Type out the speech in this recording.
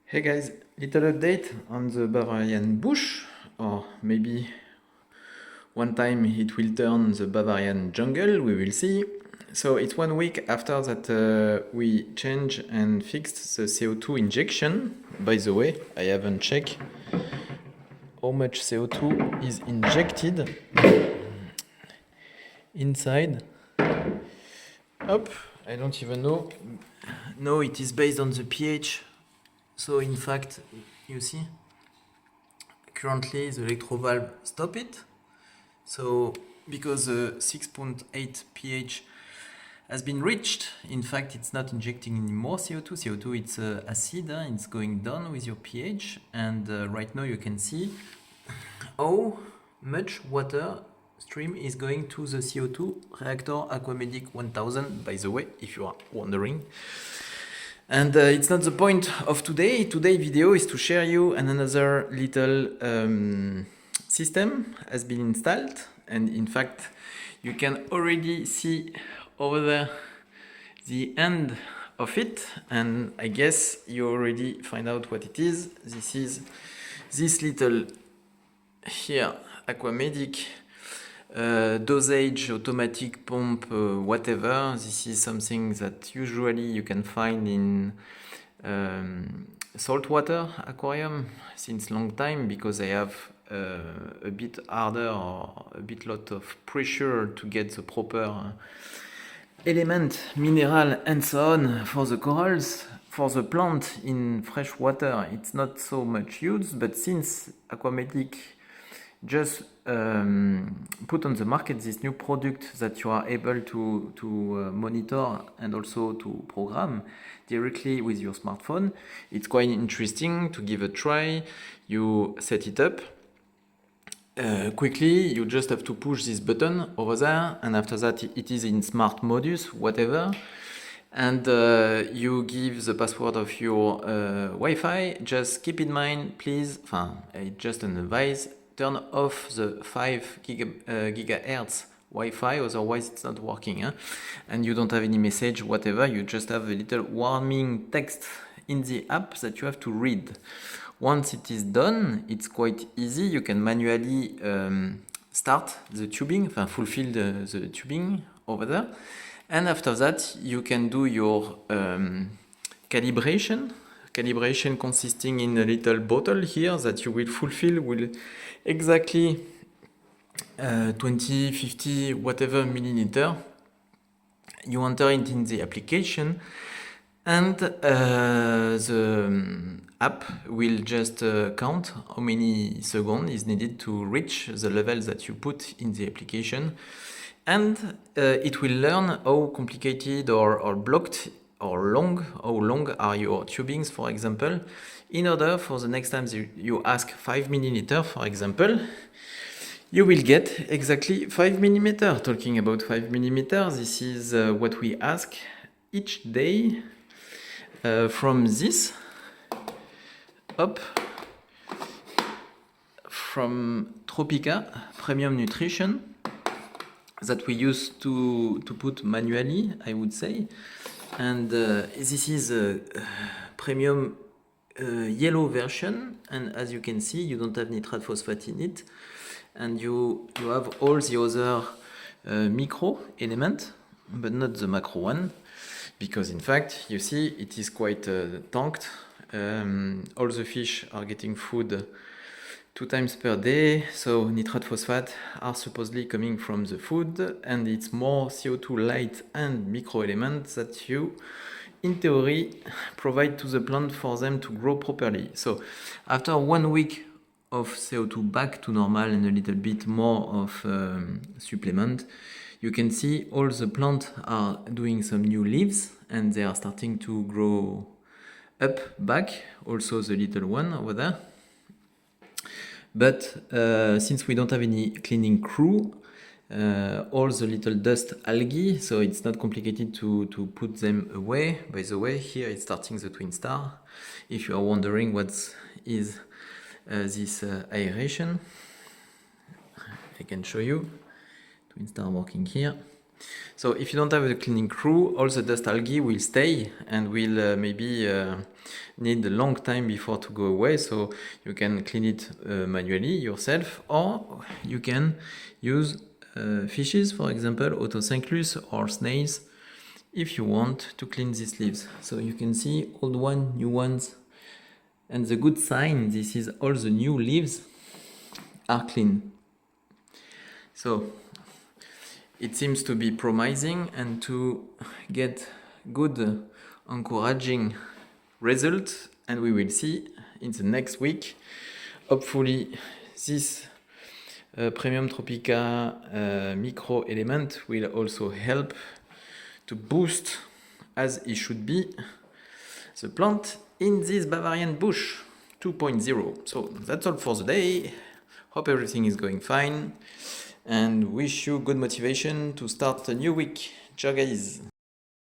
Hey guys, little update on the Bavarian bush, or maybe one time it will turn the Bavarian jungle, we will see. So it's 1 week after that we changed and fixed the CO2 injection. By the way, I haven't checked how much CO2 is injected inside. Up, I don't even know. No, it is based on the pH. So in fact, you see, currently the electro valve stop it. So because the 6.8 pH has been reached, in fact it's not injecting any more CO2. CO2 it's acid, it's going down with your pH, and right now you can see how much water stream is going to the CO2 reactor Aquamedic 1000, by the way, if you are wondering. And it's not the point of today. Today's video is to share you another little system has been installed, and in fact you can already see over there the end of it, and I guess you already find out what it is. This is this little here Aquamedic dosage automatic pump, whatever. This is something that usually you can find in saltwater aquarium since long time, because they have a bit harder or a bit lot of pressure to get the proper element, mineral and so on for the corals. For the plant in fresh water it's not so much used, but since Aquamedic just put on the market this new product that you are able to monitor and also to program directly with your smartphone, it's quite interesting to give a try. You set it up quickly, you just have to push this button over there, and after that it is in smart modus, whatever, and you give the password of your Wi-Fi. Just keep in mind, please, just an advice, turn off the 5 gigahertz Wi-Fi, otherwise it's not working, and you don't have any message, whatever. You just have a little warning text in the app that you have to read. Once it is done, it's quite easy. You can manually start the tubing, fulfill the tubing over there, and after that you can do your calibration consisting in a little bottle here that you will fulfill with exactly 20, 50, whatever milliliter. You enter it in the application, and the app will just count how many seconds is needed to reach the level that you put in the application, and it will learn how complicated or blocked or how long are your tubings, for example, in order for the next time you ask 5 milliliter, for example, you will get exactly 5 millimeter. Talking about 5 millimeter, this is what we ask each day from this up from Tropica Premium Nutrition, that we used to put manually, I would say. And this is a premium yellow version, and as you can see, you don't have nitrate phosphate in it, and you have all the other micro element, but not the macro one, because in fact you see it is quite tanked. All the fish are getting food 2 times per day, so nitrate phosphate are supposedly coming from the food, and it's more CO2 light and micro elements that you in theory provide to the plant for them to grow properly. So after 1 week of CO2 back to normal and a little bit more of supplement, you can see all the plants are doing some new leaves, and they are starting to grow up back, also the little one over there. But since we don't have any cleaning crew, all the little dust algae, so it's not complicated to put them away. By the way, here it's starting the twin star. If you are wondering what is this aeration, I can show you. Twin star working here. So if you don't have a cleaning crew, all the dust algae will stay and will maybe need a long time before to go away. So you can clean it manually yourself, or you can use fishes, for example, Otocinclus or snails, if you want to clean these leaves. So you can see old one, new ones. And the good sign, this is all the new leaves are clean. So it seems to be promising and to get good, encouraging results, and we will see in the next week. Hopefully this Premium Tropica micro element will also help to boost, as it should be, the plant in this Bavarian bush 2.0. So that's all for the day. Hope everything is going fine and wish you good motivation to start a new week. Ciao guys!